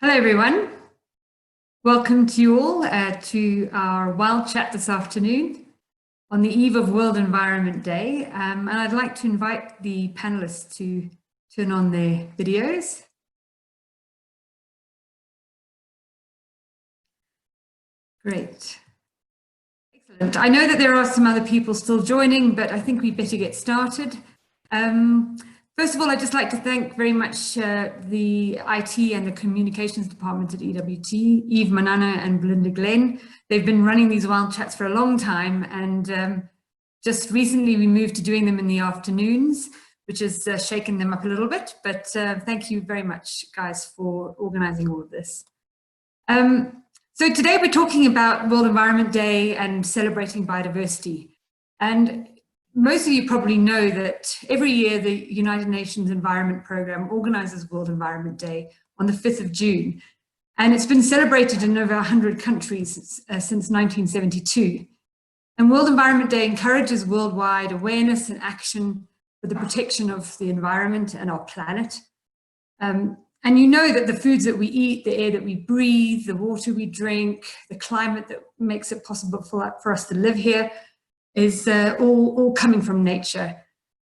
Hello everyone, welcome to you all to our wild chat this afternoon on the eve of World Environment Day, and I'd like to invite the panelists to turn on their videos. Great, excellent. I know that there are some other people still joining, but I think we better get started. First of all, I'd just like to thank very much the IT and the Communications Department at EWT, Eve Manana and Belinda Glenn. They've been running these wild chats for a long time, and just recently we moved to doing them in the afternoons, which has shaken them up a little bit, but thank you very much, guys, for organizing all of this. So today we're talking about World Environment Day and celebrating biodiversity. And most of you probably know that every year the United Nations Environment Programme organises World Environment Day on the 5th of June. And it's been celebrated in over 100 countries since 1972. And World Environment Day encourages worldwide awareness and action for the protection of the environment and our planet. And you know that the foods that we eat, the air that we breathe, the water we drink, the climate that makes it possible for us to live here is all coming from nature.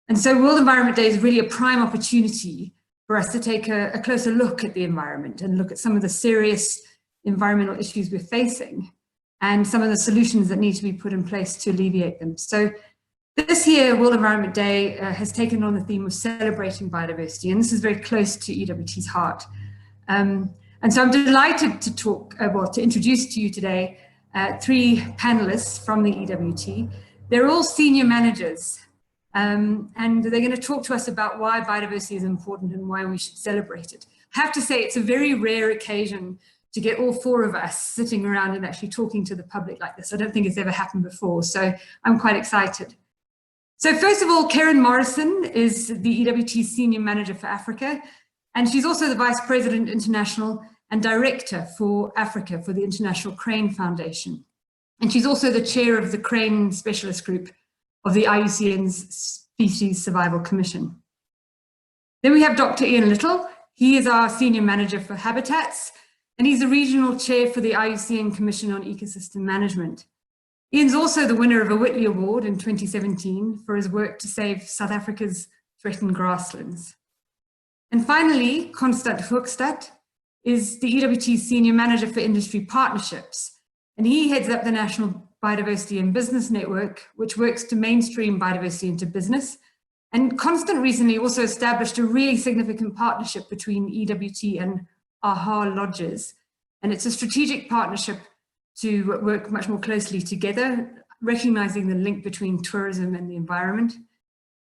And so World Environment Day is really a prime opportunity for us to take a closer look at the environment and look at some of the serious environmental issues we're facing and some of the solutions that need to be put in place to alleviate them. So this year, World Environment Day has taken on the theme of celebrating biodiversity, and this is very close to EWT's heart. And so I'm delighted to to introduce to you today three panelists from the EWT. They're all senior managers, and they're going to talk to us about why biodiversity is important and why we should celebrate it. I have to say, it's a very rare occasion to get all four of us sitting around and actually talking to the public like this. I don't think it's ever happened before, so I'm quite excited. So first of all, Kerryn Morrison is the EWT Senior Manager for Africa, and she's also the Vice President International and Director for Africa for the International Crane Foundation. And she's also the chair of the Crane Specialist Group of the IUCN's Species Survival Commission. Then we have Dr. Ian Little. He is our Senior Manager for Habitats, and he's the Regional Chair for the IUCN Commission on Ecosystem Management. Ian's also the winner of a Whitley Award in 2017 for his work to save South Africa's threatened grasslands. And finally, Hoogstad is the EWT Senior Manager for Industry Partnerships, and he heads up the National Biodiversity and Business Network, which works to mainstream biodiversity into business. And Constant recently also established a really significant partnership between EWT and AHA Lodges. And it's a strategic partnership to work much more closely together, recognizing the link between tourism and the environment.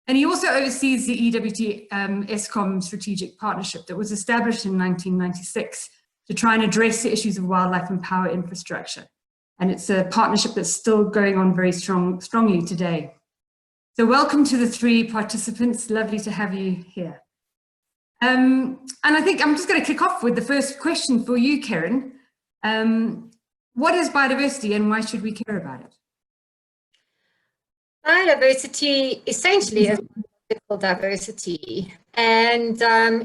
And he also oversees the EWT ESCOM strategic partnership that was established in 1996 to try and address the issues of wildlife and power infrastructure. And it's a partnership that's still going on very strongly today. So welcome to the three participants. Lovely to have you here. And I think I'm just going to kick off with the first question for you, Kerryn. What is biodiversity and why should we care about it? Biodiversity essentially is biological diversity and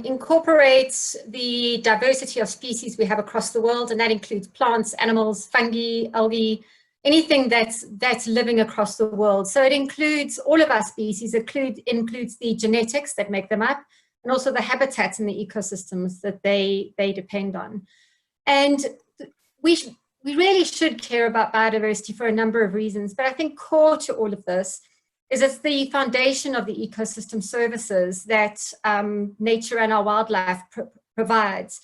incorporates the diversity of species we have across the world, and that includes plants, animals, fungi, algae, anything that's living across the world. So it includes all of our species, includes the genetics that make them up, and also the habitats and the ecosystems that they depend on. And we really should care about biodiversity for a number of reasons, but I think core to all of this is it's the foundation of the ecosystem services that nature and our wildlife provides.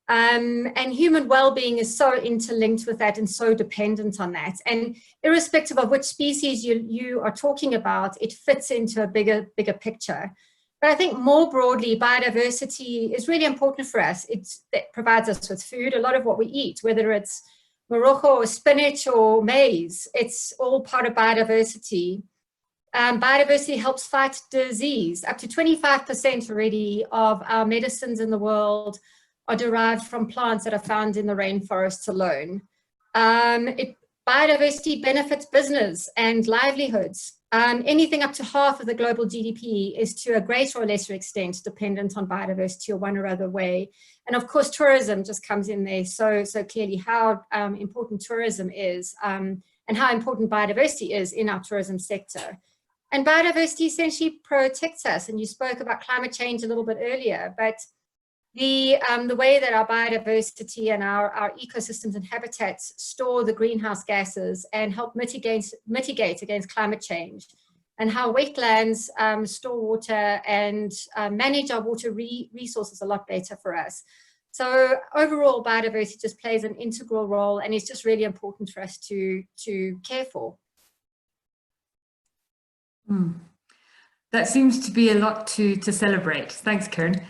And human well-being is so interlinked with that and so dependent on that. And irrespective of which species you are talking about, it fits into a bigger picture. But I think more broadly, biodiversity is really important for us. It provides us with food. A lot of what we eat, whether it's Morocco or spinach or maize, it's all part of biodiversity. Biodiversity helps fight disease. Up to 25% already of our medicines in the world are derived from plants that are found in the rainforests alone. Biodiversity benefits business and livelihoods. Anything up to half of the global GDP is to a greater or lesser extent dependent on biodiversity or one or other way. And of course, tourism just comes in there so clearly, how important tourism is and how important biodiversity is in our tourism sector. And biodiversity essentially protects us. And you spoke about climate change a little bit earlier, but the way that our biodiversity and our ecosystems and habitats store the greenhouse gases and help mitigate against climate change, and how wetlands store water and manage our water resources a lot better for us. So overall, biodiversity just plays an integral role, and it's just really important for us to care for. That seems to be a lot to celebrate. Thanks, Kerryn.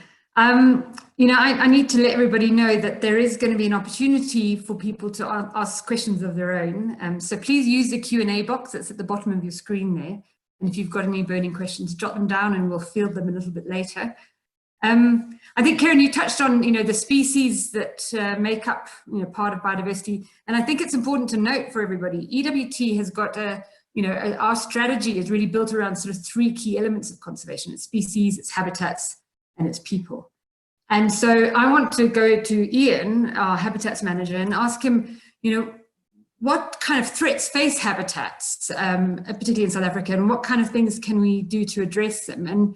You know, I need to let everybody know that there is going to be an opportunity for people to ask questions of their own. So please use the Q&A box that's at the bottom of your screen there. And if you've got any burning questions, jot them down and we'll field them a little bit later. I think, Kerryn, you touched on, you know, the species that make up, you know, part of biodiversity. And I think it's important to note for everybody, EWT has got you know, our strategy is really built around sort of 3 key elements of conservation. It's species, it's habitats, and it's people. And so I want to go to Ian, our habitats manager, and ask him, you know, what kind of threats face habitats, particularly in South Africa, and what kind of things can we do to address them? And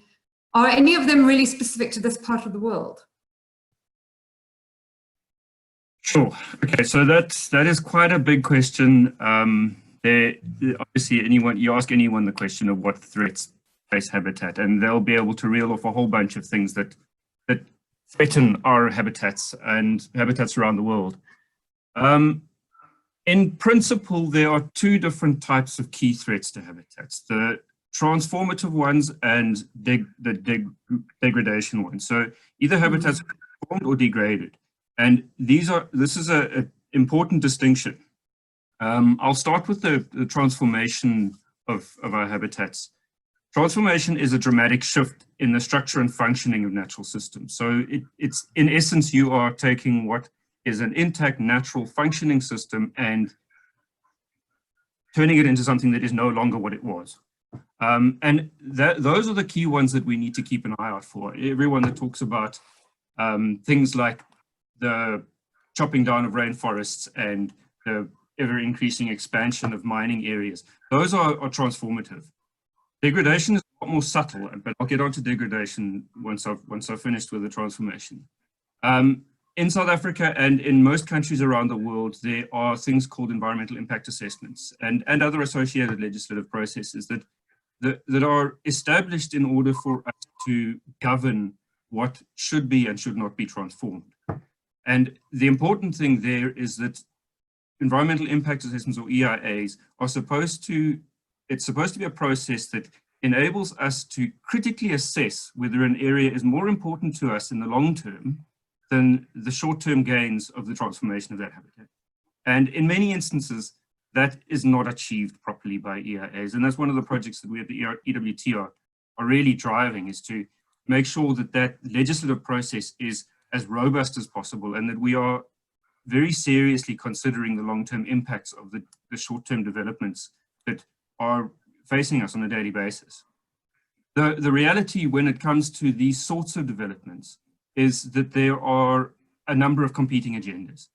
are any of them really specific to this part of the world? Sure. Okay, so that is quite a big question. Obviously, you ask anyone the question of what threats face habitat, and they'll be able to reel off a whole bunch of things that threaten our habitats and habitats around the world. In principle, there are 2 different types of key threats to habitats: the transformative ones and the degradation ones. So either habitats are transformed or degraded, and this is an important distinction. I'll start with the transformation of our habitats. Transformation is a dramatic shift in the structure and functioning of natural systems. So it's in essence, you are taking what is an intact, natural, functioning system and turning it into something that is no longer what it was. And those are the key ones that we need to keep an eye out for. Everyone that talks about things like the chopping down of rainforests and the ever-increasing expansion of mining areas, those are transformative. Degradation is a lot more subtle, but I'll get onto degradation once I've finished with the transformation. In South Africa and in most countries around the world, there are things called environmental impact assessments and other associated legislative processes that are established in order for us to govern what should be and should not be transformed. And the important thing there is that environmental impact assessments, or EIAs, it's supposed to be a process that enables us to critically assess whether an area is more important to us in the long term than the short-term gains of the transformation of that habitat. And in many instances, that is not achieved properly by EIAs. And that's one of the projects that we at the EWT are really driving, is to make sure that that legislative process is as robust as possible, and that we are very seriously considering the long-term impacts of the short-term developments that are facing us on a daily basis. The reality when it comes to these sorts of developments is that there are a number of competing agendas.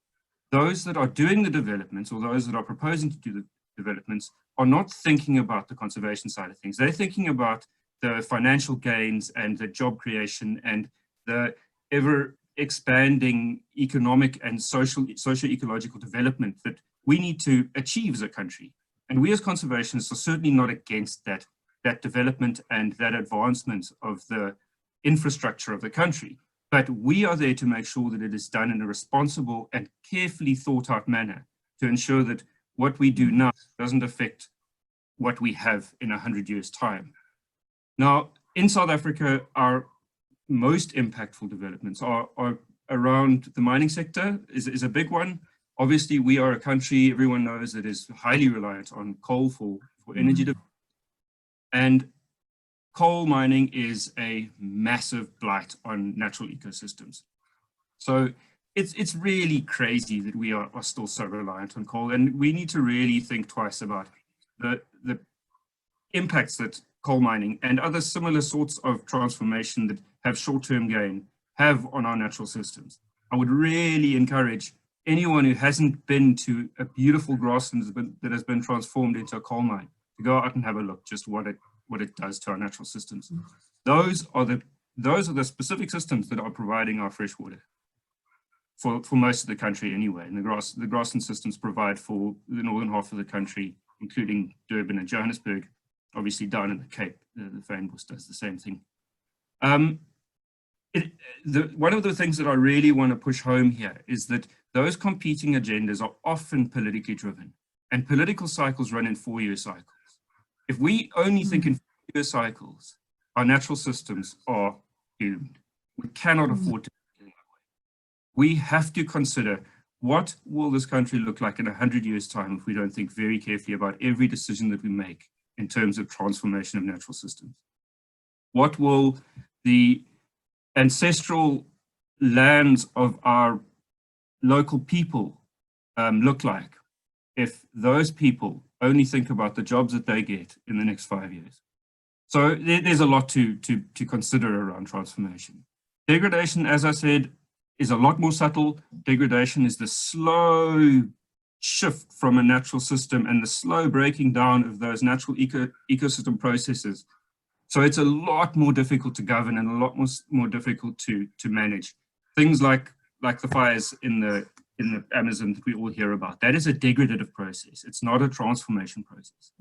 Those that are doing the developments, or those that are proposing to do the developments, are not thinking about the conservation side of things. They're thinking about the financial gains and the job creation and the ever expanding economic and socio-ecological development that we need to achieve as a country. And we as conservationists are certainly not against that development and that advancement of the infrastructure of the country. But we are there to make sure that it is done in a responsible and carefully thought out manner to ensure that what we do now doesn't affect what we have in 100 years' time. Now, in South Africa, our most impactful developments are around the mining sector is a big one. Obviously, we are a country, everyone knows, that is highly reliant on coal for energy development. And coal mining is a massive blight on natural ecosystems. So it's really crazy that we are still so reliant on coal, and we need to really think twice about the impacts that coal mining and other similar sorts of transformation that have short-term gain have on our natural systems. I would really encourage anyone who hasn't been to a beautiful grassland that has been transformed into a coal mine to go out and have a look just what it does to our natural systems. Those are the specific systems that are providing our fresh water for most of the country anyway. And the grassland systems provide for the northern half of the country, including Durban and Johannesburg. Obviously down in the Cape, the Fynbos does the same thing. One of the things that I really want to push home here is that those competing agendas are often politically driven, and political cycles run in 4-year cycles. If we only think in 4-year cycles, our natural systems are doomed. We cannot afford to do that way. We have to consider, what will this country look like in 100 years' time if we don't think very carefully about every decision that we make in terms of transformation of natural systems? What will the ancestral lands of our local people look like if those people only think about the jobs that they get in the next 5 years? So there's a lot to consider around transformation. Degradation, as I said, is a lot more subtle. Degradation is the slow shift from a natural system and the slow breaking down of those natural ecosystem processes. So it's a lot more difficult to govern and a lot more difficult to manage. Things like the fires in the Amazon that we all hear about, that is a degradative process. It's not a transformation process.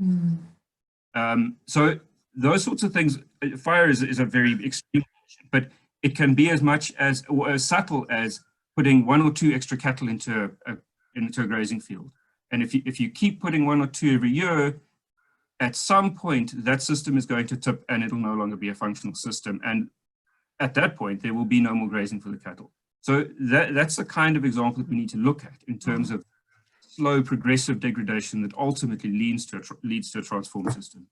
So those sorts of things, fire is a very extreme, but it can be as much as, or as subtle as putting 1 or 2 extra cattle into a grazing field. And if you keep putting 1 or 2 every year, at some point that system is going to tip and it'll no longer be a functional system. And at that point, there will be no more grazing for the cattle. So that's the kind of example that we need to look at in terms of slow progressive degradation that ultimately leads to a transformed system.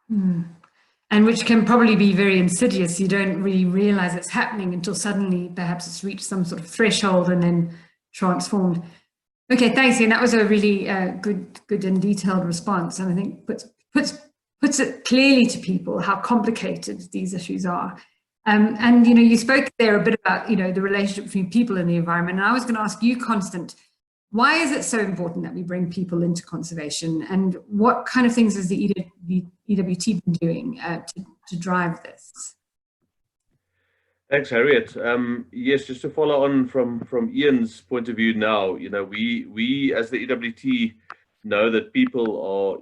And which can probably be very insidious. You don't really realize it's happening until suddenly perhaps it's reached some sort of threshold and then transformed. Okay, thanks, Ian. That was a really good and detailed response, and I think puts it clearly to people how complicated these issues are. And you spoke there a bit about the relationship between people and the environment. And I was going to ask you, Constant, why is it so important that we bring people into conservation, and what kind of things has the EWT been doing to drive this? Thanks, Harriet. Yes, just to follow on from Ian's point of view now, we as the EWT know that people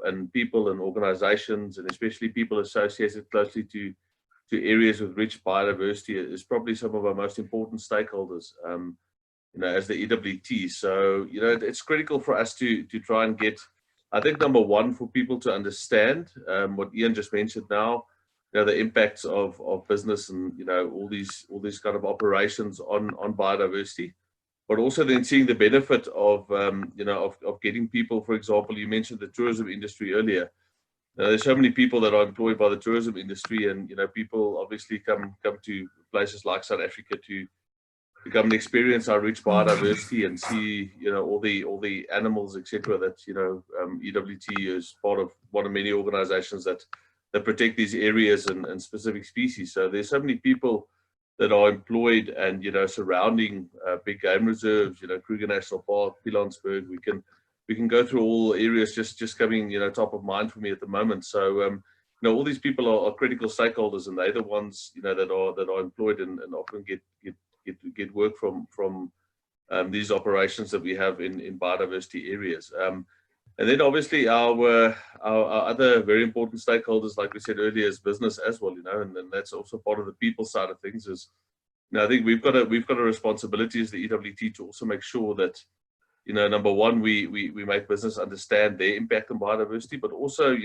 and people and organizations, and especially people associated closely to areas with rich biodiversity, is probably some of our most important stakeholders, as the EWT. So, it's critical for us to try and get, I think, number one, for people to understand what Ian just mentioned now, the impacts of business and all these kind of operations on biodiversity, but also then seeing the benefit of of getting people. For example, you mentioned the tourism industry earlier. There's so many people that are employed by the tourism industry, and people obviously come to places like South Africa to come and experience our rich biodiversity and see all the animals, etc. that EWT is part of, one of many organizations that protect these areas and specific species. So there's so many people that are employed and surrounding big game reserves, Kruger National Park, Pilanesberg. We can go through all areas just coming top of mind for me at the moment. So all these people are critical stakeholders, and they're the ones that are employed and often get work from these operations that we have in biodiversity areas. And then obviously our other very important stakeholders, like we said earlier, is business as well, and that's also part of the people side of things. Is I think we've got a responsibility as the EWT to also make sure that number one, we make business understand their impact on biodiversity, but also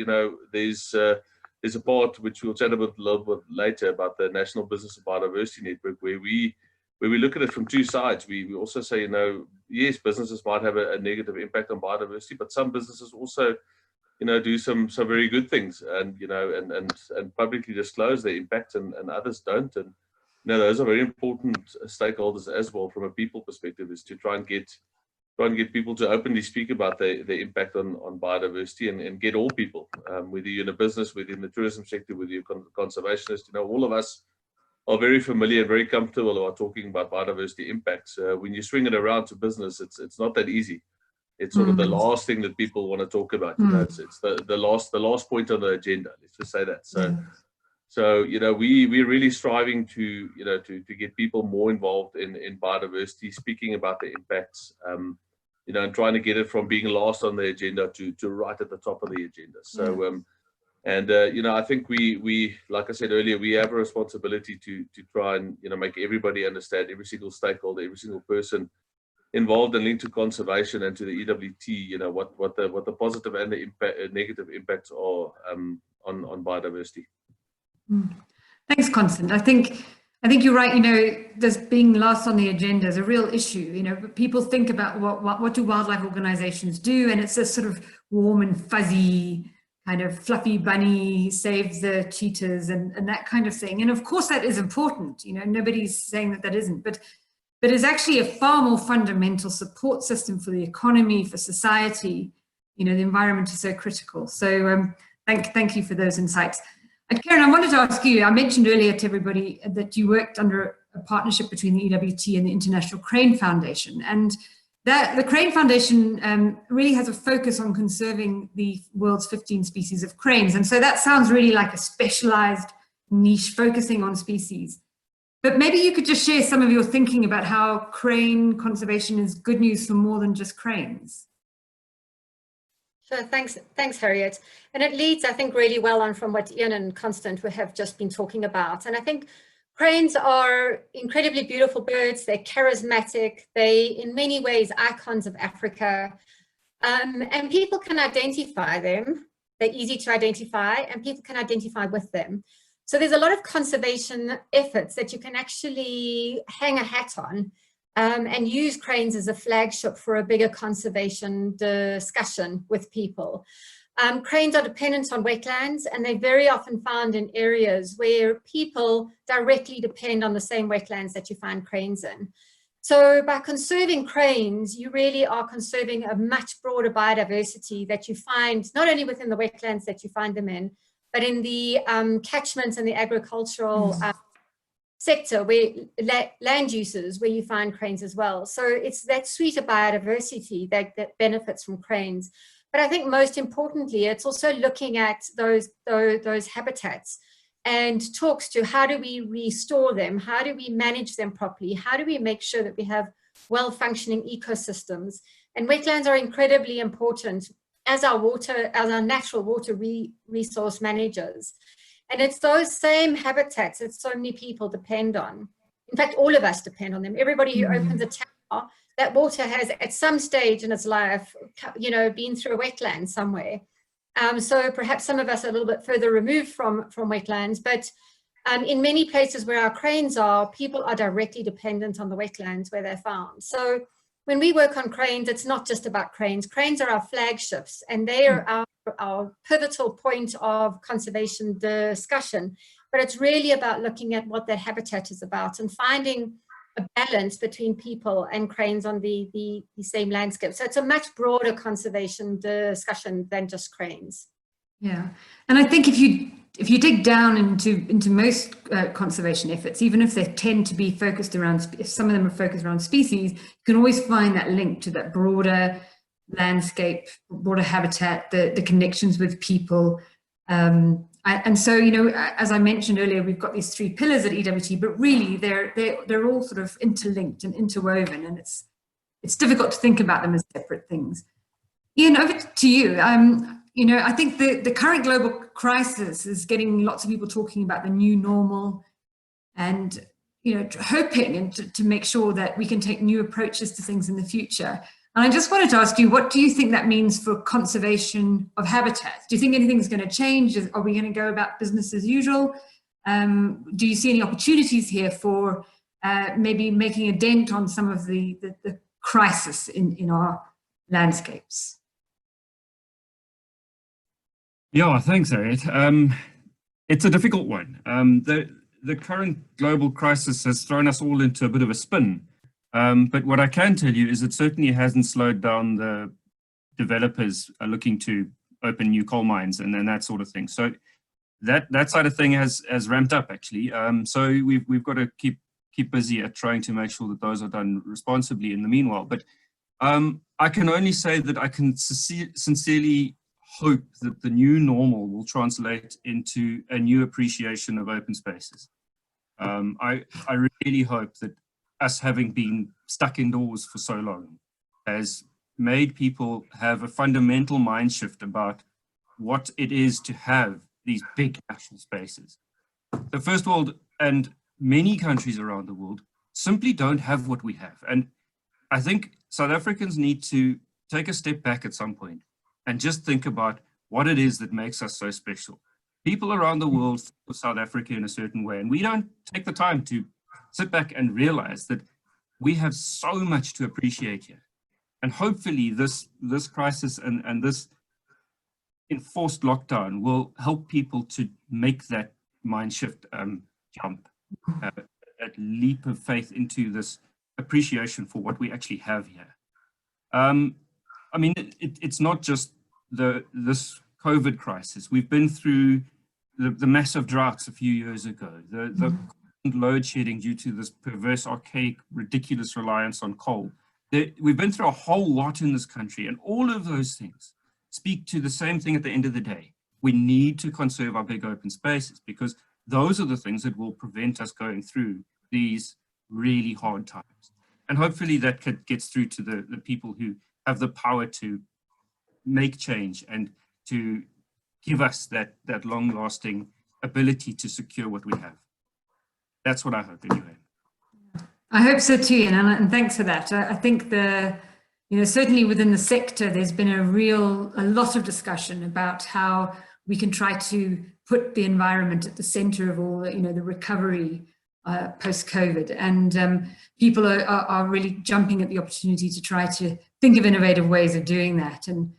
there's a part which we'll chat about a little bit later about the National Business and Biodiversity Network, where we look at it from two sides. We also say, yes, businesses might have a negative impact on biodiversity, but some businesses also, do some very good things and, and publicly disclose their impact, and others don't. And, those are very important stakeholders as well from a people perspective, is to try and get try and get people to openly speak about the impact on biodiversity and get all people, whether you're in a business, whether in the tourism sector, whether you're conservationist, you know, all of us are very familiar and very comfortable about talking about biodiversity impacts. When you swing it around to business, it's not that easy. It's sort of the last thing that people want to talk about. You know, it's the last point on the agenda. Let's just say that. So you know, we're really striving to, you know, to get people more involved in biodiversity, speaking about the impacts, you know, and trying to get it from being last on the agenda to right at the top of the agenda. So you know, I think we like I said earlier, we have a responsibility to try and, you know, make everybody understand, every single stakeholder, every single person involved and linked to conservation and to the EWT, you know, what the positive and the negative impacts are on biodiversity. Thanks, Constant. I think you're right. You know, there's being last on the agenda is a real issue. You know, people think about what do wildlife organizations do, and it's this sort of warm and fuzzy kind of fluffy bunny saves the cheetahs and that kind of thing. And of course that is important. You know, nobody's saying that isn't, but it's actually a far more fundamental support system for the economy, for society. You know, the environment is so critical. So thank you for those insights. Kerryn, I wanted to ask you, I mentioned earlier to everybody that you worked under a partnership between the EWT and the International Crane Foundation. And the Crane Foundation really has a focus on conserving the world's 15 species of cranes. And so that sounds really like a specialized niche focusing on species. But maybe you could just share some of your thinking about how crane conservation is good news for more than just cranes. Sure, thanks, Harriet. And it leads, I think, really well on from what Ian and Constant have just been talking about. And I think cranes are incredibly beautiful birds. They're charismatic. They, in many ways, icons of Africa. And people can identify them. They're easy to identify, and people can identify with them. So there's a lot of conservation efforts that you can actually hang a hat on. And use cranes as a flagship for a bigger conservation discussion with people. Cranes are dependent on wetlands, and they're very often found in areas where people directly depend on the same wetlands that you find cranes in. So by conserving cranes, you really are conserving a much broader biodiversity that you find not only within the wetlands that you find them in, but in the catchments and the agricultural sector, where land uses, where you find cranes as well. So it's that suite of biodiversity that benefits from cranes. But I think most importantly, it's also looking at those habitats and talks to how do we restore them? How do we manage them properly? How do we make sure that we have well-functioning ecosystems? And wetlands are incredibly important as our natural water resource managers. And it's those same habitats that so many people depend on. In fact, all of us depend on them. Everybody who opens a tap, that water has at some stage in its life, you know, been through a wetland somewhere. So perhaps some of us are a little bit further removed from wetlands, but in many places where our cranes are, people are directly dependent on the wetlands where they're found. So when we work on cranes, it's not just about cranes. Cranes are our flagships, and they are our pivotal point of conservation discussion. But it's really about looking at what that habitat is about and finding a balance between people and cranes on the same landscape. So it's a much broader conservation discussion than just cranes. Yeah, and I think if you dig down into most conservation efforts, even if they tend to be focused around, if some of them are focused around species, you can always find that link to that broader landscape, broader habitat, the connections with people. And so, you know, as I mentioned earlier, we've got these three pillars at EWT, but really they're all sort of interlinked and interwoven, and it's difficult to think about them as separate things. Ian, over to you. You know, I think the current global crisis is getting lots of people talking about the new normal, and, you know, hoping and to make sure that we can take new approaches to things in the future. And I just wanted to ask you, what do you think that means for conservation of habitats? Do you think anything's going to change? Are we going to go about business as usual? Do you see any opportunities here for maybe making a dent on some of the crisis in our landscapes? Yeah, thanks, Harriet. It's a difficult one. The current global crisis has thrown us all into a bit of a spin. But what I can tell you is it certainly hasn't slowed down the developers looking to open new coal mines and that sort of thing. So that side of thing has ramped up actually. So we've got to keep busy at trying to make sure that those are done responsibly in the meanwhile. But I can only say that I can sincerely hope that the new normal will translate into a new appreciation of open spaces. I really hope that us having been stuck indoors for so long has made people have a fundamental mind shift about what it is to have these big natural spaces. The first world and many countries around the world simply don't have what we have. And I think South Africans need to take a step back at some point and just think about what it is that makes us so special. People around the world think of South Africa in a certain way, and we don't take the time to sit back and realize that we have so much to appreciate here. And hopefully this crisis and this enforced lockdown will help people to make that mind shift jump, a leap of faith into this appreciation for what we actually have here. I mean, it's not just this COVID crisis. We've been through the massive droughts a few years ago, the load shedding due to this perverse, archaic, ridiculous reliance on coal. We've been through a whole lot in this country, and all of those things speak to the same thing at the end of the day. We need to conserve our big open spaces because those are the things that will prevent us going through these really hard times. And hopefully that gets through to the people who have the power to make change and to give us that long-lasting ability to secure what we have. That's what I hope anyway. I hope so too, Ian, and thanks for that. I think certainly within the sector, there's been a lot of discussion about how we can try to put the environment at the center of all, the recovery post-COVID. And people are really jumping at the opportunity to try to think of innovative ways of doing that. And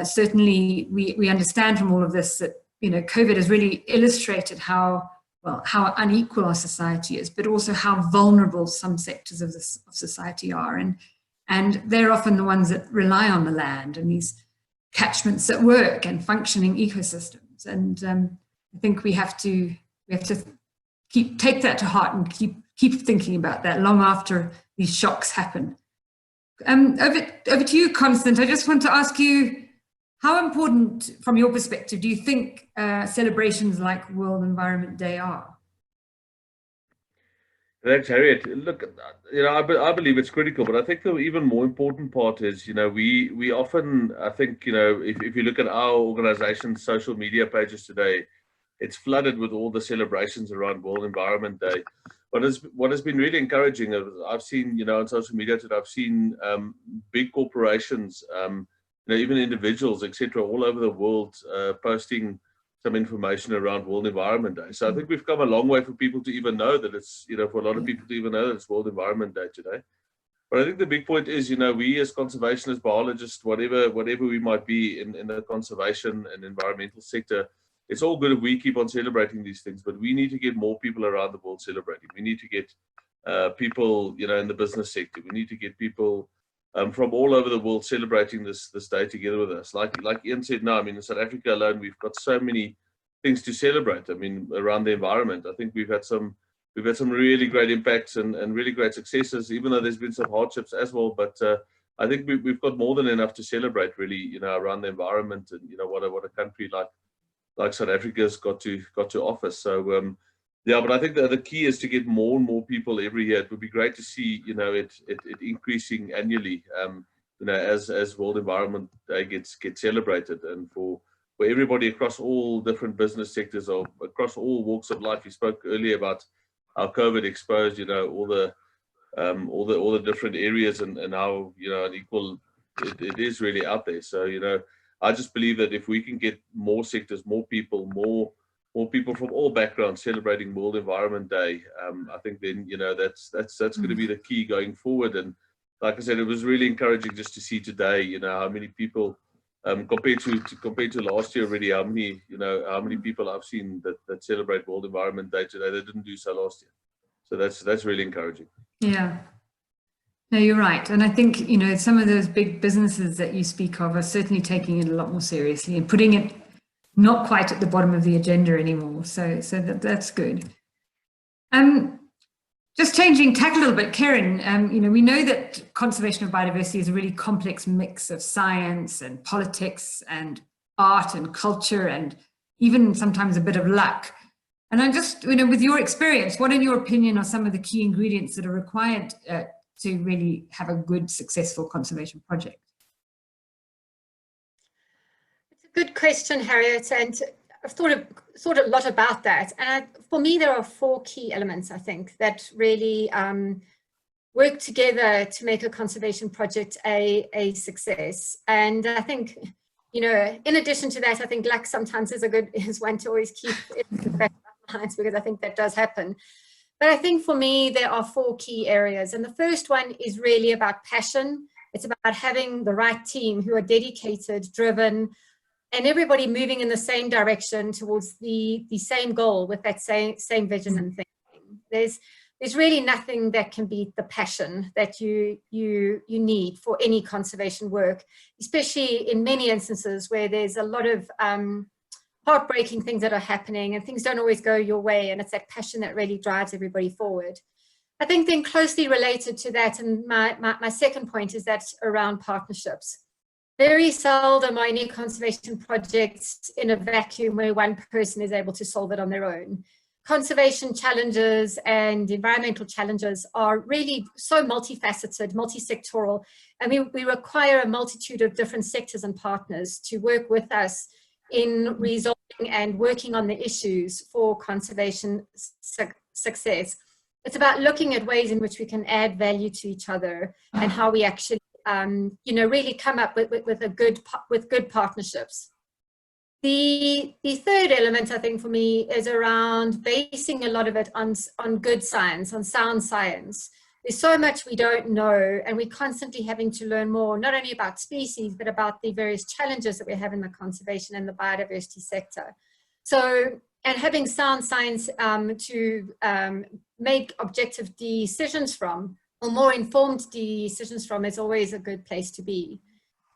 certainly we understand from all of this that, COVID has really illustrated how unequal our society is, but also how vulnerable some sectors of society are. And they're often the ones that rely on the land and these catchments that work and functioning ecosystems. And I think we have to take that to heart and keep thinking about that long after these shocks happen. Over to you, Constant. I just want to ask you, how important, from your perspective, do you think celebrations like World Environment Day are? Thanks, Harriet. Look, I believe it's critical, but I think the even more important part is, we often, I think, if you look at our organization's social media pages today, it's flooded with all the celebrations around World Environment Day. What has been really encouraging, I've seen, on social media today, I've seen big corporations, even individuals, etc., all over the world posting some information around World Environment Day. So I think we've come a long way for people to even know that it's, for a lot of people to even know that it's World Environment Day today. But I think the big point is, we as conservationists, biologists, whatever we might be in the conservation and environmental sector, it's all good if we keep on celebrating these things, but we need to get more people around the world celebrating. We need to get people, in the business sector. We need to get people from all over the world celebrating this day together with us. Like Ian said, now, in South Africa alone, we've got so many things to celebrate. Around the environment, I think we've had some really great impacts and really great successes, even though there's been some hardships as well. But I think we've got more than enough to celebrate, really, around the environment and what a country like South Africa's got to offer. So yeah, but I think the key is to get more and more people every year. It would be great to see, it increasing annually, as World Environment Day gets celebrated, and for everybody across all different business sectors or across all walks of life. You spoke earlier about how COVID exposed, all the different areas and how, unequal it is really out there. So, I just believe that if we can get more sectors, more people from all backgrounds celebrating World Environment Day, I think then, that's going to be the key going forward. And like I said, it was really encouraging just to see today, how many people, compared to last year already, how many people I've seen that celebrate World Environment Day today that didn't do so last year. So that's really encouraging. Yeah. No, you're right. And I think, you know, some of those big businesses that you speak of are certainly taking it a lot more seriously and putting it not quite at the bottom of the agenda anymore. So that's good. Just changing tack a little bit, Kerryn, you know, we know that conservation of biodiversity is a really complex mix of science and politics and art and culture and even sometimes a bit of luck. And I'm just, you know, with your experience, what in your opinion are some of the key ingredients that are required to really have a good, successful conservation project? It's a good question, Harriet, and I've thought a lot about that. And for me, there are 4 key elements, I think, that really work together to make a conservation project a success. And I think, you know, in addition to that, I think luck sometimes is one to always keep in the back of our minds, because I think that does happen. But I think for me, there are 4 key areas. And the first one is really about passion. It's about having the right team who are dedicated, driven, and everybody moving in the same direction towards the same goal with that same vision and thinking. There's really nothing that can beat the passion that you need for any conservation work, especially in many instances where there's a lot of heartbreaking things that are happening and things don't always go your way, and it's that passion that really drives everybody forward. I think then closely related to that, and my second point is that around partnerships. Very seldom are any conservation projects in a vacuum where one person is able to solve it on their own. Conservation challenges and environmental challenges are really so multifaceted, multi-sectoral, and we require a multitude of different sectors and partners to work with us in resolving and working on the issues for conservation success. It's about looking at ways in which we can add value to each other and how we actually, you know, really come up with good partnerships. The third element, I think, for me is around basing a lot of it on good science, on sound science. There's so much we don't know, and we're constantly having to learn more, not only about species, but about the various challenges that we have in the conservation and the biodiversity sector. So, and having sound science to make objective decisions from, or more informed decisions from, is always a good place to be.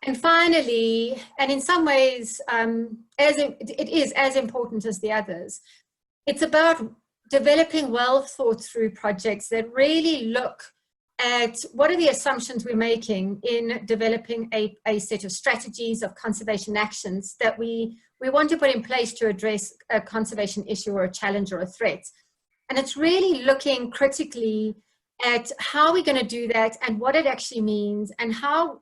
And finally, and in some ways, it is as important as the others, it's about developing well thought through projects that really look at what are the assumptions we're making in developing a set of strategies of conservation actions that we want to put in place to address a conservation issue or a challenge or a threat. And it's really looking critically at how we're going to do that and what it actually means and how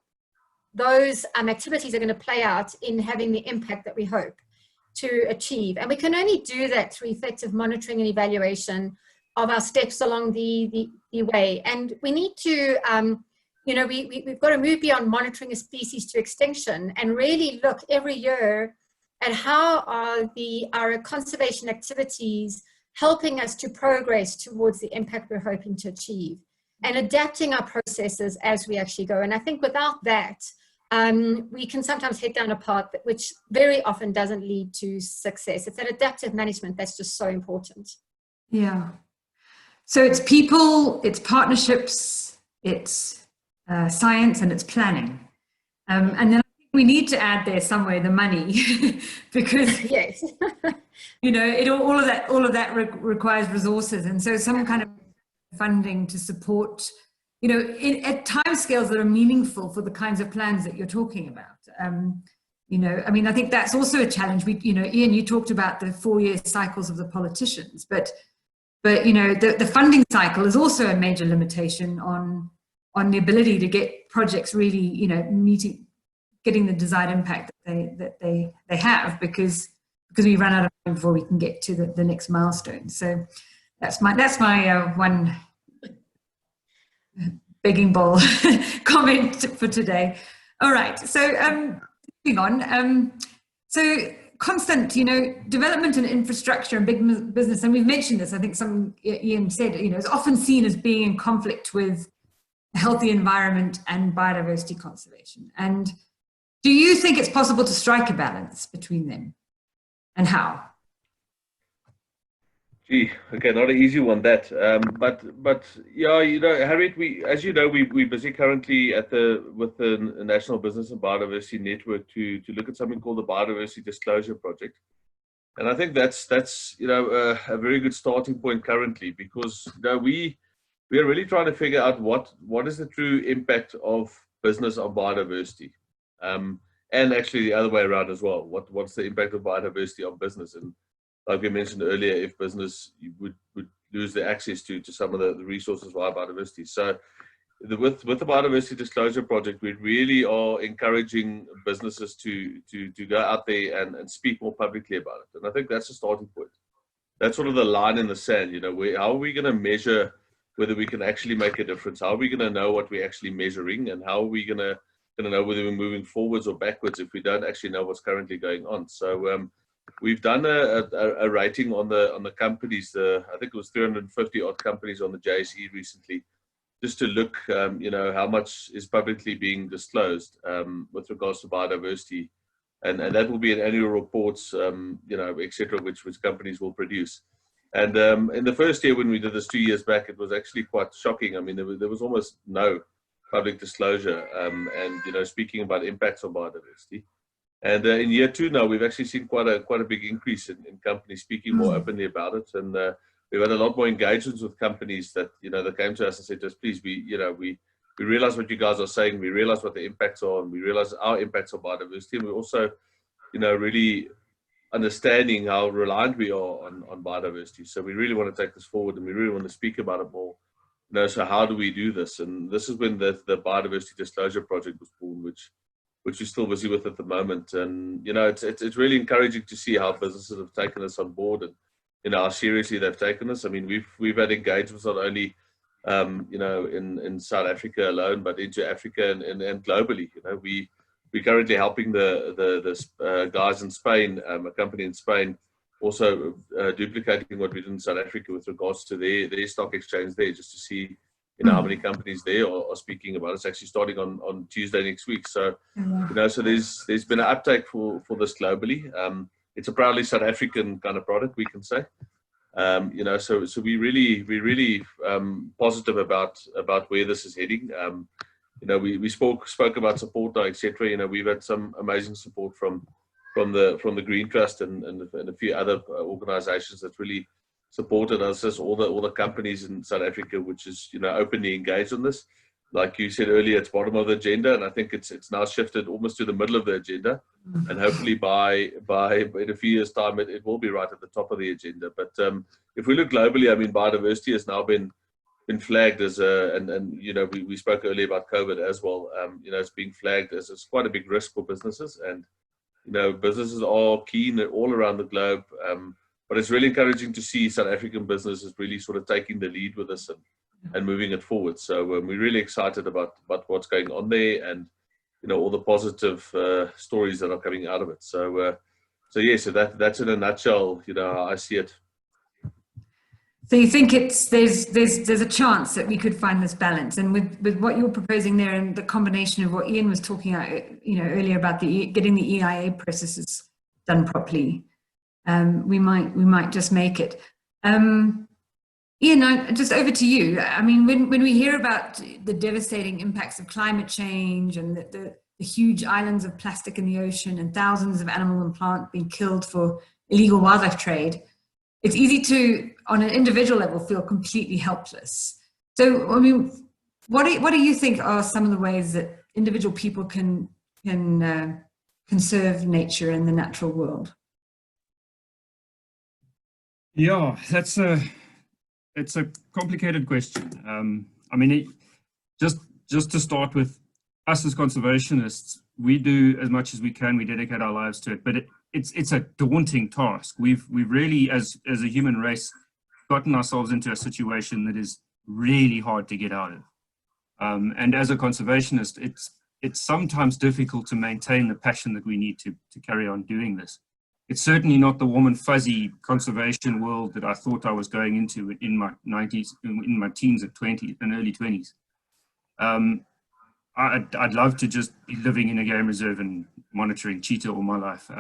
those activities are going to play out in having the impact that we hope to achieve. And we can only do that through effective monitoring and evaluation of our steps along the way. And we need to, you know, we've got to move beyond monitoring a species to extinction and really look every year at how are our conservation activities helping us to progress towards the impact we're hoping to achieve, and adapting our processes as we actually go. And I think without that, we can sometimes head down a path which very often doesn't lead to success. It's that adaptive management that's just so important. Yeah. So it's people, it's partnerships, it's science, and it's planning. And then I think we need to add there somewhere the money because, yes, you know, all of that requires resources. And so some kind of funding to support, you know, at timescales that are meaningful for the kinds of plans that you're talking about. You know, I mean, I think that's also a challenge. You know, Ian, you talked about the 4-year cycles of the politicians, but you know, the funding cycle is also a major limitation on the ability to get projects really, you know, getting the desired impact that they have because we run out of time before we can get to the next milestone. So that's my one begging bowl comment for today. All right, so moving on. So constant, you know, development and infrastructure and big business, and we've mentioned this, I think Ian said, you know, is often seen as being in conflict with a healthy environment and biodiversity conservation. And do you think it's possible to strike a balance between them, and how? Gee, okay, not an easy one that. But yeah, Harriet, as you know, we're busy currently with the National Business and Biodiversity Network to look at something called the Biodiversity Disclosure Project. And I think that's a very good starting point currently, because we are really trying to figure out what is the true impact of business on biodiversity, and actually the other way around as well. What's the impact of biodiversity on business? And like we mentioned earlier, if business would lose their access to some of the resources via biodiversity. So with the Biodiversity Disclosure Project, we really are encouraging businesses to go out there and speak more publicly about it. And I think that's a starting point. That's sort of the line in the sand. How are we going to measure whether we can actually make a difference? How are we going to know what we're actually measuring? And how are we going to know whether we're moving forwards or backwards if we don't actually know what's currently going on? So we've done a rating on the companies. I think it was 350 odd companies on the JSE recently, just to look, how much is publicly being disclosed with regards to biodiversity, and that will be in annual reports, etc., which companies will produce. And in the first year when we did this 2 years back, it was actually quite shocking. I mean, there was almost no public disclosure, and speaking about impacts on biodiversity. And in year 2 now, we've actually seen quite a big increase in companies speaking more openly about it, and we've had a lot more engagements with companies that that came to us and said to us, please, we realize what you guys are saying, we realize what the impacts are, and we realize our impacts on biodiversity, and we're also really understanding how reliant we are on biodiversity. So we really want to take this forward, and we really want to speak about it more. So how do we do this? And this is when the Biodiversity Disclosure Project was born, which we're still busy with at the moment. And it's really encouraging to see how businesses have taken us on board, and how seriously they've taken us. I mean, we've had engagements not only in South Africa alone, but into Africa and globally. We're currently helping the guys in Spain, a company in Spain, also duplicating what we did in South Africa with regards to their stock exchange there, just to see how many companies there are speaking about it. It's actually starting on Tuesday next week. So so there's been an uptake for this globally. It's a proudly South African kind of product, we can say. So we're really positive about where this is heading. We spoke about support now, etc. We've had some amazing support from the Green Trust and a few other organizations that really supported us, as all the companies in South Africa, which is openly engaged on this. Like you said earlier, it's bottom of the agenda, and I think it's now shifted almost to the middle of the agenda, and hopefully by in a few years' time it will be right at the top of the agenda. But if we look globally, I mean, biodiversity has now been flagged as we spoke earlier about COVID as well. It's being flagged as quite a big risk for businesses, and businesses are keen all around the globe. But it's really encouraging to see South African businesses really sort of taking the lead with us and moving it forward. So we're really excited about what's going on there, and all the positive stories that are coming out of it. So so that's in a nutshell how I see it. So you think there's a chance that we could find this balance, and with what you're proposing there, and the combination of what Ian was talking about earlier about getting the EIA processes done properly, we might just make it. Ian, just over to you. I mean, when we hear about the devastating impacts of climate change and the huge islands of plastic in the ocean and thousands of animal and plant being killed for illegal wildlife trade, it's easy to, on an individual level, feel completely helpless. So, I mean, what do you think are some of the ways that individual people can conserve nature and the natural world? Yeah, it's a complicated question. I mean, just to start with, us as conservationists, we do as much as we can. We dedicate our lives to it, but it's a daunting task. We've really, as a human race, gotten ourselves into a situation that is really hard to get out of. And as a conservationist, it's sometimes difficult to maintain the passion that we need to carry on doing this. It's certainly not the warm and fuzzy conservation world that I thought I was going into in my 90s, in my teens and 20s and early 20s. I'd love to just be living in a game reserve and monitoring cheetah all my life.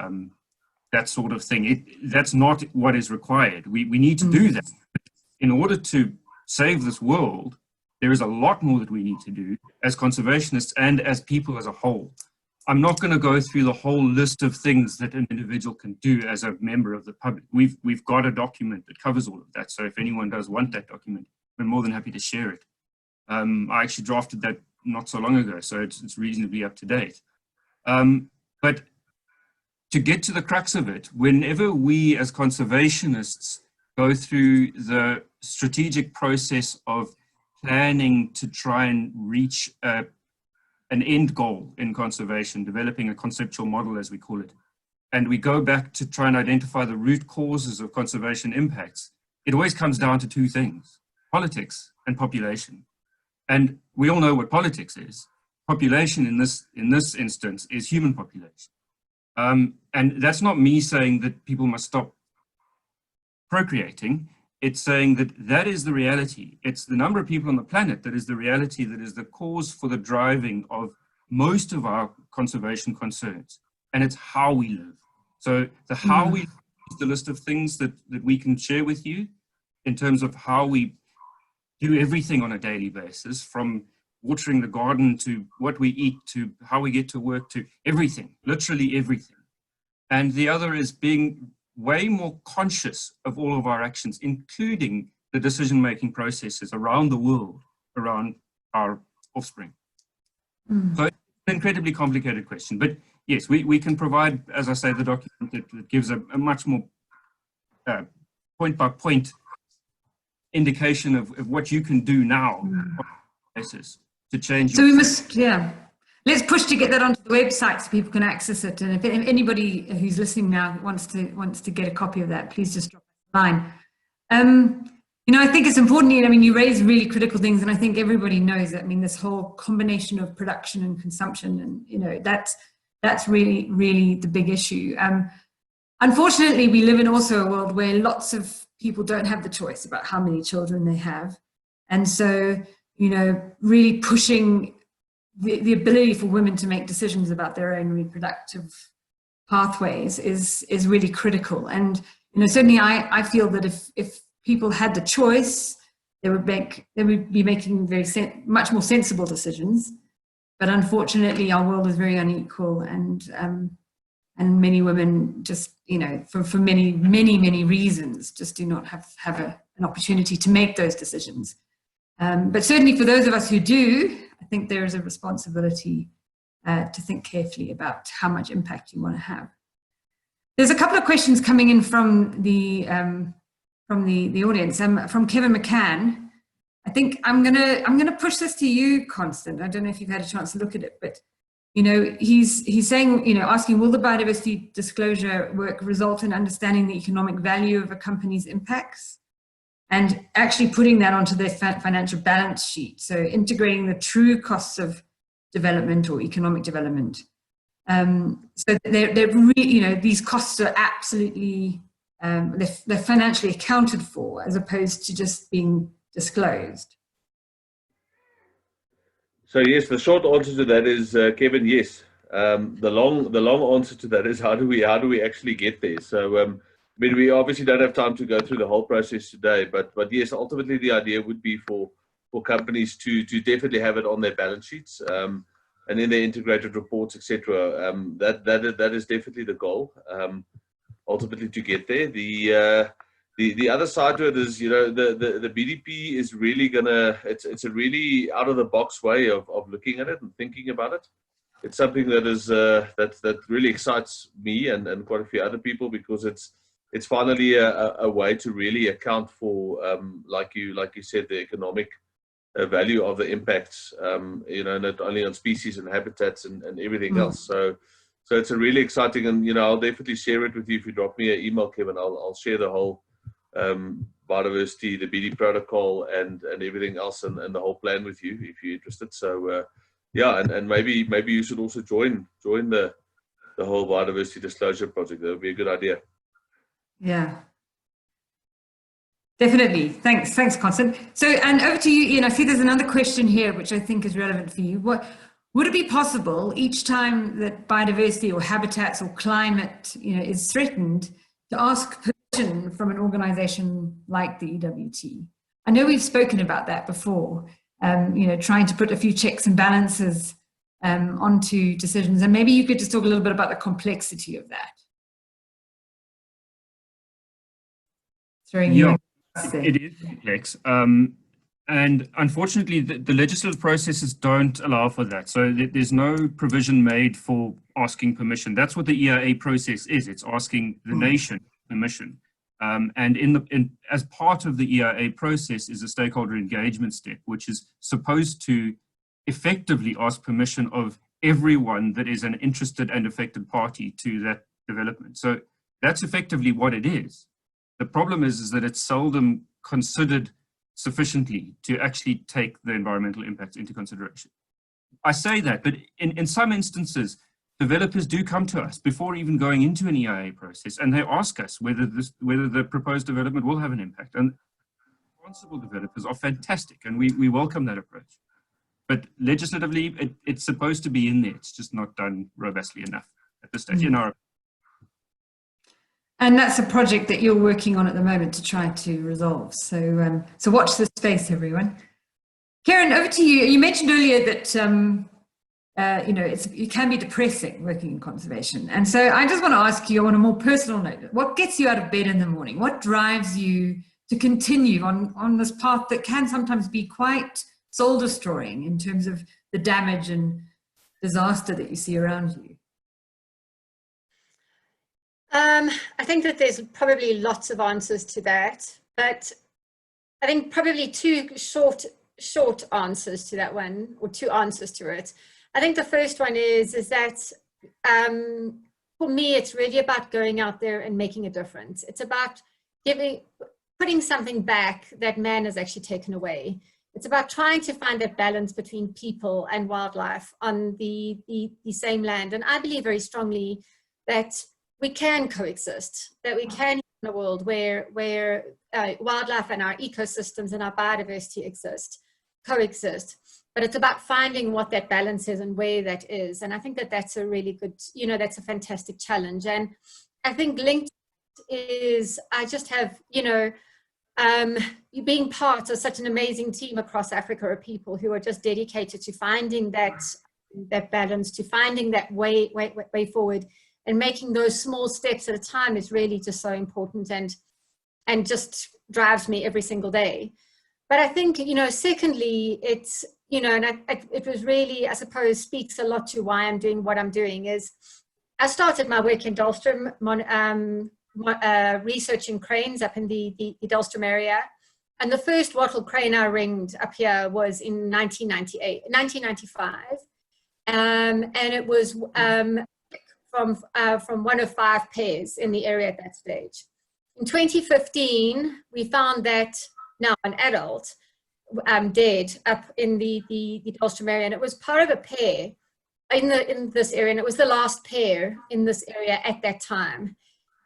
that sort of thing. That's not what is required. We need to do that. In order to save this world, there is a lot more that we need to do as conservationists and as people as a whole. I'm not going to go through the whole list of things that an individual can do as a member of the public. We've got a document that covers all of that. So if anyone does want that document, we're more than happy to share it. I actually drafted that not so long ago, so it's reasonably up to date. But to get to the crux of it, whenever we as conservationists go through the strategic process of planning to try and reach an end goal in conservation, developing a conceptual model, as we call it, and we go back to try and identify the root causes of conservation impacts, it always comes down to two things: politics and population. And we all know what politics is. Population in this instance is human population. And that's not me saying that people must stop procreating. It's saying that that is the reality. It's the number of people on the planet that is the reality, that is the cause for the driving of most of our conservation concerns. And it's how we live. So the how we live is the list of things that we can share with you in terms of how we do everything on a daily basis, from watering the garden to what we eat to how we get to work to everything, literally everything. And the other is being way more conscious of all of our actions, including the decision-making processes around the world, around our offspring. So it's an incredibly complicated question, but yes, we can provide, as I say, the document that gives a much more point-by-point indication of what you can do now basis to change. So we must, let's push to get that onto the website so people can access it. And if anybody who's listening now wants to get a copy of that, please just drop a line. You know, I think it's important, I mean, you raise really critical things, and I think everybody knows that. I mean, this whole combination of production and consumption, and, you know, that's really, really the big issue. Unfortunately, we live in also a world where lots of people don't have the choice about how many children they have. And so, you know, really pushing the ability for women to make decisions about their own reproductive pathways is really critical. And, you know, certainly I feel that if people had the choice, they would be making much more sensible decisions. But unfortunately, our world is very unequal, and many women just, you know, for many reasons, just do not have an opportunity to make those decisions. But certainly for those of us who do, I think there is a responsibility to think carefully about how much impact you want to have. There's a couple of questions coming in from the audience. From Kevin McCann. I think I'm gonna push this to you, Constant. I don't know if you've had a chance to look at it, but, you know, he's saying, you know, asking, will the biodiversity disclosure work result in understanding the economic value of a company's impacts, and actually putting that onto their financial balance sheet? So integrating the true costs of development or economic development. So they're really, you know, these costs are absolutely, they're financially accounted for, as opposed to just being disclosed. So yes, the short answer to that is, Kevin, yes. The long answer to that is, how do we actually get there? So I mean, we obviously don't have time to go through the whole process today, but yes, ultimately the idea would be for companies to definitely have it on their balance sheets, and in their integrated reports, etc. That is definitely the goal. Ultimately, to get there, the other side to it is, you know, the BDP is really it's a really out of the box way of looking at it and thinking about it. It's something that is that really excites me and quite a few other people, because it's finally a way to really account for, like you said, the economic value of the impacts, you know, not only on species and habitats and everything else. So it's a really exciting, and, you know, I'll definitely share it with you. If you drop me an email, Kevin, I'll share the whole biodiversity, the BD protocol, and everything else, and the whole plan with you if you're interested. So yeah, and maybe you should also join the whole biodiversity disclosure project. That would be a good idea. Yeah, definitely. Thanks, Constant. So, and over to you, Ian. I see there's another question here which I think is relevant for you. Would it be possible each time that biodiversity or habitats or climate, is threatened, to ask permission from an organisation like the EWT? I know we've spoken about that before. Trying to put a few checks and balances onto decisions, and maybe you could just talk a little bit about the complexity of that. Yeah, it is complex. And unfortunately, the legislative processes don't allow for that. So there's no provision made for asking permission. That's what the EIA process is. It's asking the nation permission. And as part of the EIA process is a stakeholder engagement step, which is supposed to effectively ask permission of everyone that is an interested and affected party to that development. So that's effectively what it is. The problem is that it's seldom considered sufficiently to actually take the environmental impacts into consideration. I say that, but in some instances, developers do come to us before even going into an EIA process, and they ask us whether the proposed development will have an impact. And responsible developers are fantastic, and we welcome that approach. But legislatively, it's supposed to be in there. It's just not done robustly enough at this stage, in our opinion. And that's a project that you're working on at the moment to try to resolve. So, so watch this space, everyone. Kerryn, over to you. You mentioned earlier that it can be depressing working in conservation, and so I just want to ask you on a more personal note: what gets you out of bed in the morning? What drives you to continue on this path that can sometimes be quite soul-destroying in terms of the damage and disaster that you see around you? I think that there's probably lots of answers to that, but I think probably two short answers to that one, or two answers to it. I think the first one is that for me, it's really about going out there and making a difference. It's about putting something back that man has actually taken away. It's about trying to find that balance between people and wildlife on the same land. And I believe very strongly that we can coexist, that we can live in a world where wildlife and our ecosystems and our biodiversity coexist. But it's about finding what that balance is and where that is. And I think that that's a really good, that's a fantastic challenge. And I think linked is, I just have, you being part of such an amazing team across Africa of people who are just dedicated to finding that balance, to finding that way forward. And making those small steps at a time is really just so important and just drives me every single day. But I think, secondly, it's, it was really, I suppose, speaks a lot to why I'm doing what I'm doing is I started my work in Dahlstrom, researching cranes up in the Dahlstrom area. And the first wattle crane I ringed up here was in 1995. And it was from one of 5 pairs in the area at that stage. In 2015, we found that now an adult dead up in the Dahlstrom area, and it was part of a pair in this area, and it was the last pair in this area at that time.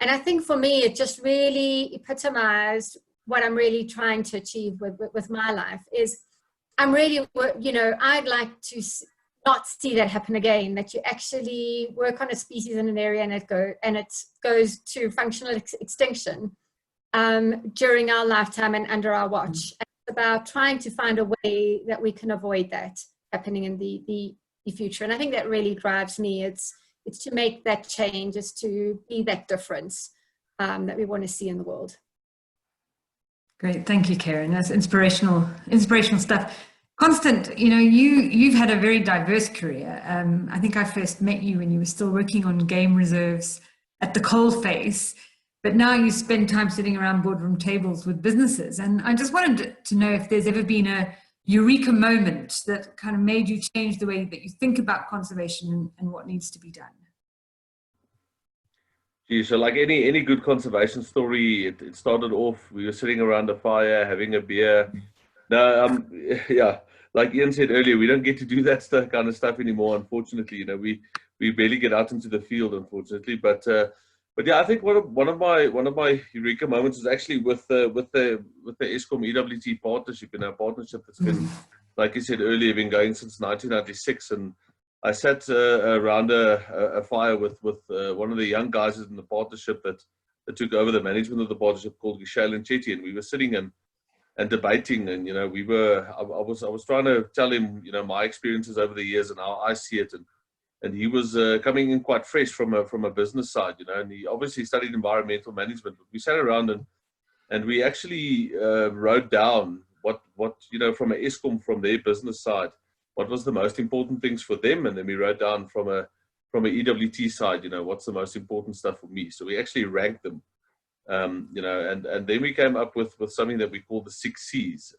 And I think for me, it just really epitomized what I'm really trying to achieve with my life is I'm really, I'd like to not see that happen again, that you actually work on a species in an area and it goes to functional extinction during our lifetime and under our watch. And it's about trying to find a way that we can avoid that happening in the future. And I think that really drives me. It's to make that change, it's to be that difference that we want to see in the world. Great, thank you, Kerryn. That's inspirational stuff. Constant, you've had a very diverse career. I think I first met you when you were still working on game reserves at the coalface, but now you spend time sitting around boardroom tables with businesses. And I just wanted to know if there's ever been a Eureka moment that kind of made you change the way that you think about conservation and what needs to be done. Gee, so like any good conservation story, it started off, we were sitting around a fire, having a beer. No, yeah, like Ian said earlier, we don't get to do that kind of stuff anymore, unfortunately. We barely get out into the field, unfortunately. But yeah, I think one of my Eureka moments is actually with the Eskom EWT partnership, partnership that's been, like you said earlier, been going since 1996, and I sat around a fire with one of the young guys in the partnership that took over the management of the partnership, called Gishal and Chetty, and we were sitting and debating, and I was trying to tell him my experiences over the years and how I see it, and he was coming in quite fresh from a business side, and he obviously studied environmental management. But we sat around and we actually wrote down what from an Eskom, from their business side, what was the most important things for them, and then we wrote down from a EWT side, what's the most important stuff for me. So we actually ranked them, and then we came up with something that we call the 6 C's,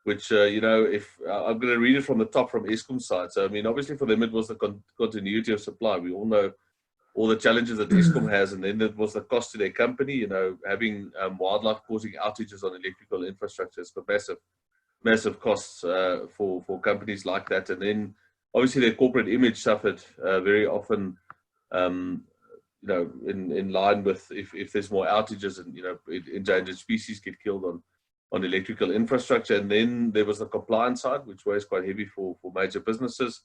which if I'm going to read it from the top, from Eskom's side. So I mean, obviously for them it was the continuity of supply. We all know all the challenges that Eskom has, and then it was the cost to their company. Having wildlife causing outages on electrical infrastructure is for massive costs for companies like that. And then obviously their corporate image suffered very often, in line with if there's more outages and endangered species get killed on electrical infrastructure. And then there was the compliance side, which weighs quite heavy for major businesses.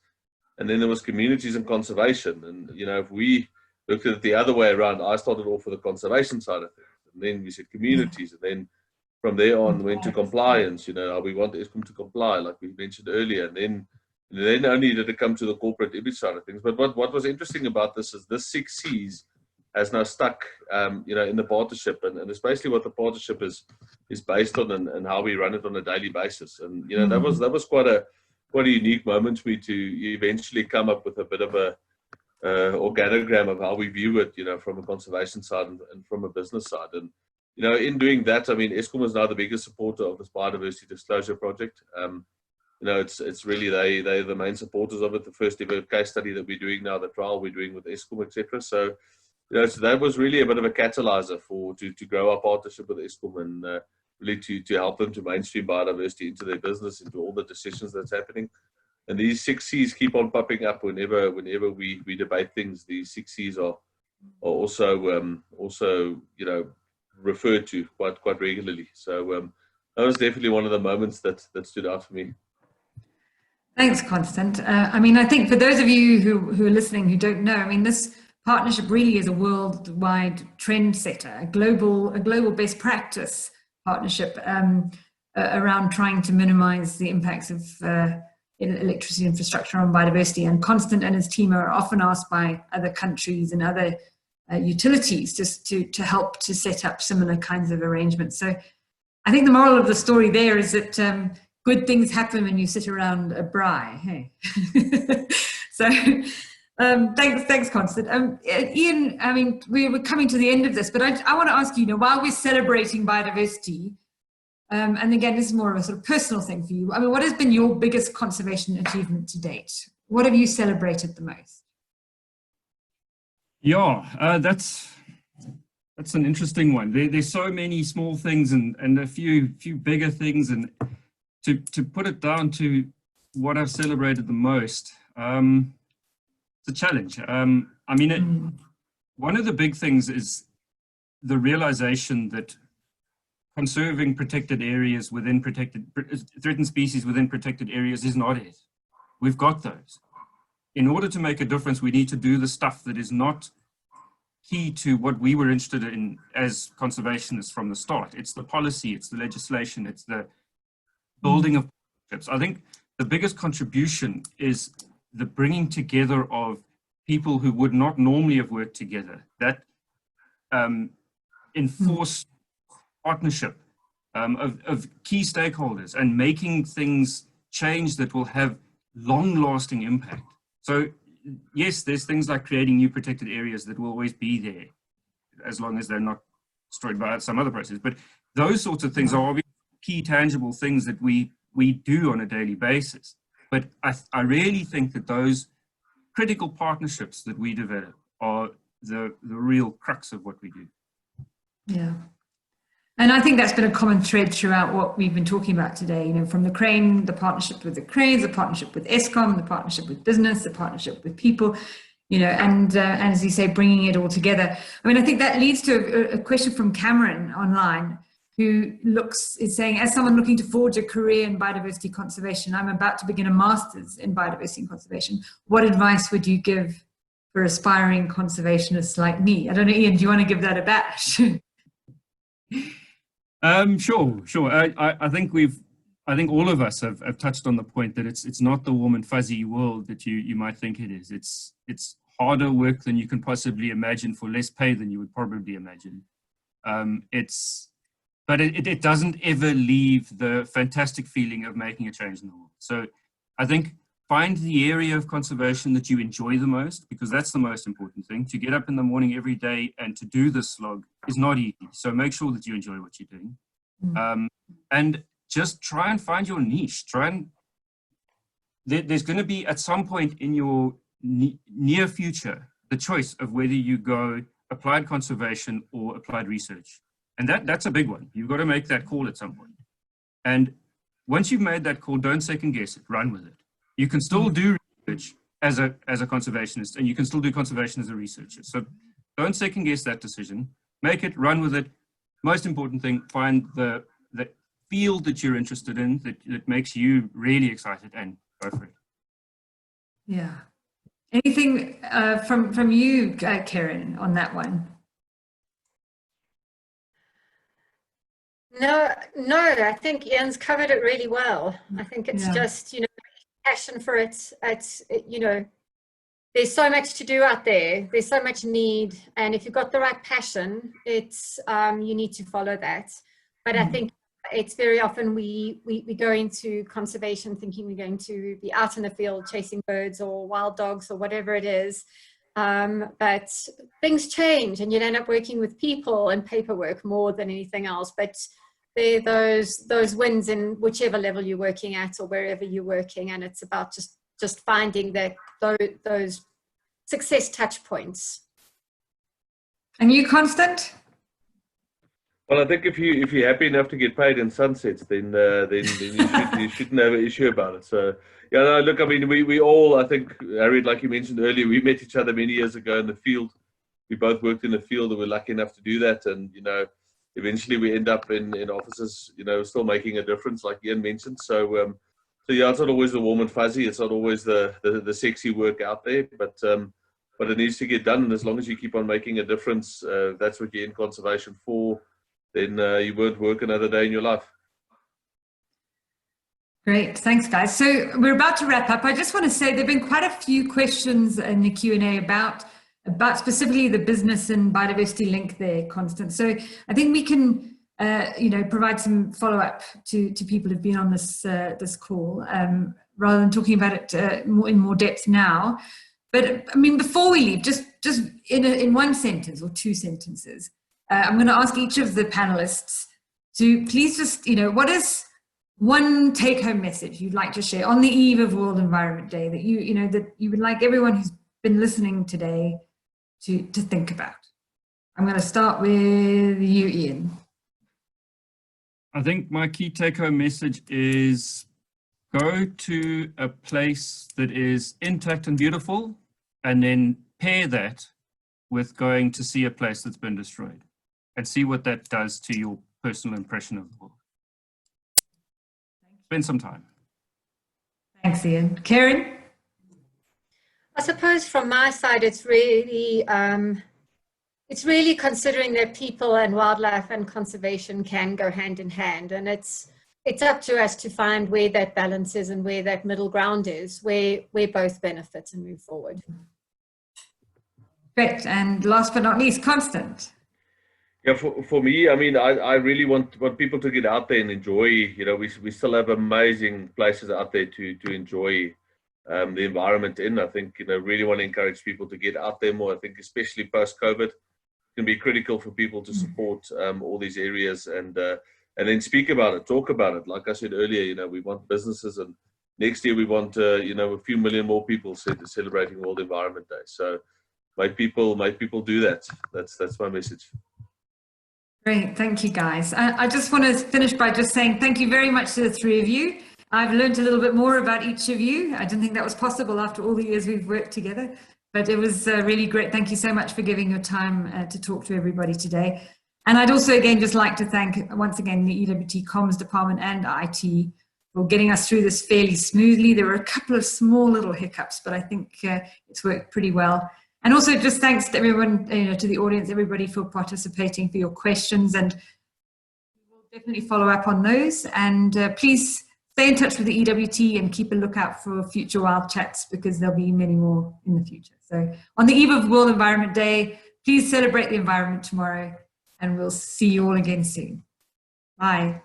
And then there was communities and conservation. And if we looked at it the other way around, I started off with the conservation side of things, and then we said communities, and then from there on went to compliance. We want Eskom to comply, like we mentioned earlier, and then only did it come to the corporate image side of things. But what was interesting about this is this 6 C's has now stuck, in the partnership, and it's basically what the partnership is based on, and how we run it on a daily basis. And that was quite a unique moment for me to eventually come up with a bit of a organogram of how we view it, from a conservation side and from a business side. And in doing that, I mean, Eskom is now the biggest supporter of this biodiversity disclosure project. It's really they're the main supporters of it. The first ever case study that we're doing now, the trial we're doing with Eskom, etc. So, so that was really a bit of a catalyzer to grow our partnership with Eskom, and really to help them to mainstream biodiversity into their business, into all the decisions that's happening. And these 6 C's keep on popping up whenever we debate things. These 6 C's are also referred to quite regularly. So that was definitely one of the moments that stood out for me. Thanks, Constant. I mean, I think for those of you who are listening who don't know, I mean, this partnership really is a worldwide trend setter, a global best practice partnership around trying to minimize the impacts of electricity infrastructure on biodiversity. And Constant and his team are often asked by other countries and other utilities just to help to set up similar kinds of arrangements. So I think the moral of the story there is that good things happen when you sit around a braai, hey? So thanks, Constant. Ian, I mean, we're coming to the end of this, but I want to ask you, while we're celebrating biodiversity, and again, this is more of a sort of personal thing for you. I mean, what has been your biggest conservation achievement to date? What have you celebrated the most? Yeah, that's an interesting one. There's so many small things and a few bigger things, and to put it down to what I've celebrated the most, it's a challenge. I mean, one of the big things is the realization that conserving protected areas within threatened species within protected areas is not it. We've got those. In order to make a difference, we need to do the stuff that is not key to what we were interested in as conservationists from the start. It's the policy, it's the legislation, it's the building of partnerships. I think the biggest contribution is the bringing together of people who would not normally have worked together, that enforce partnership of key stakeholders, and making things change that will have long-lasting impact. So yes, there's things like creating new protected areas that will always be there as long as they're not destroyed by some other process. But those sorts of things are obviously key tangible things that we do on a daily basis. But I really think that those critical partnerships that we develop are the real crux of what we do. Yeah. And I think that's been a common thread throughout what we've been talking about today, from the crane, the partnership with the cranes, the partnership with Eskom, the partnership with business, the partnership with people, and as you say, bringing it all together. I mean, I think that leads to a question from Cameron online, who is saying, as someone looking to forge a career in biodiversity conservation, I'm about to begin a master's in biodiversity and conservation. What advice would you give for aspiring conservationists like me? I don't know, Ian, do you want to give that a bash? Sure. I think all of us have touched on the point that it's not the warm and fuzzy world that you might think it is. It's harder work than you can possibly imagine for less pay than you would probably imagine. But it doesn't ever leave the fantastic feeling of making a change in the world. So I think find the area of conservation that you enjoy the most, because that's the most important thing. To get up in the morning every day and to do this slog is not easy. So make sure that you enjoy what you're doing. And just try and find your niche. There's going to be at some point in your near future the choice of whether you go applied conservation or applied research. And that's a big one. You've got to make that call at some point. And once you've made that call, don't second guess it, run with it. You can still do research as a conservationist, and you can still do conservation as a researcher. So don't second guess that decision. Make it, run with it. Most important thing, find the field that you're interested in that makes you really excited, and go for it. Yeah. Anything from you, Kerryn, on that one? No, I think Ian's covered it really well. I think it's just, passion for it. It's, there's so much to do out there. There's so much need. And if you've got the right passion, it's, you need to follow that. But I think it's very often we go into conservation thinking we're going to be out in the field chasing birds or wild dogs or whatever it is. But things change and you end up working with people and paperwork more than anything else. But they're those wins in whichever level you're working at or wherever you're working, and it's about just finding those success touch points. And you, Constant? Well, I think if you're happy enough to get paid in sunsets, then you shouldn't have an issue about it. So yeah, no, look, I mean, we all, I think, Harriet, like you mentioned earlier, we met each other many years ago in the field. We both worked in the field and we're lucky enough to do that. And eventually we end up in offices, still making a difference, like Ian mentioned. So yeah, it's not always the warm and fuzzy. It's not always the sexy work out there, but it needs to get done. And as long as you keep on making a difference, that's what you're in conservation for, then you won't work another day in your life. Great, thanks guys. So we're about to wrap up. I just want to say there have been quite a few questions in the Q&A about specifically the business and biodiversity link there, Constant. So I think we can, provide some follow-up to people who've been on this call, rather than talking about it in more depth now. But I mean, before we leave, just in one sentence or two sentences, I'm going to ask each of the panelists to please just, what is one take-home message you'd like to share on the eve of World Environment Day that you would like everyone who's been listening today to think about? I'm going to start with you, Ian. I think my key take-home message is go to a place that is intact and beautiful, and then pair that with going to see a place that's been destroyed, and see what that does to your personal impression of the world. Spend some time. Thanks, Ian. Kerryn? I suppose from my side, it's really considering that people and wildlife and conservation can go hand in hand, and it's up to us to find where that balance is and where that middle ground is, where both benefit and move forward. Great, and last but not least, Constant. Yeah, for me, I mean, I really want people to get out there and enjoy. We still have amazing places out there to enjoy the environment in. I think, really want to encourage people to get out there more. I think especially post-COVID, it can be critical for people to support all these areas and then speak about it, talk about it. Like I said earlier, we want businesses, and next year we want, a few million more people celebrating World Environment Day. So make people do that. That's my message. Great, thank you guys. I just want to finish by just saying thank you very much to the three of you. I've learned a little bit more about each of you. I didn't think that was possible after all the years we've worked together, but it was really great. Thank you so much for giving your time to talk to everybody today. And I'd also again just like to thank once again the EWT Comms Department and IT for getting us through this fairly smoothly. There were a couple of small little hiccups, but I think it's worked pretty well. And also just thanks to everyone, to the audience, everybody for participating, for your questions, and we'll definitely follow up on those. And please stay in touch with the EWT and keep a lookout for future wild chats, because there'll be many more in the future. So on the eve of World Environment Day, please celebrate the environment tomorrow, and we'll see you all again soon. Bye.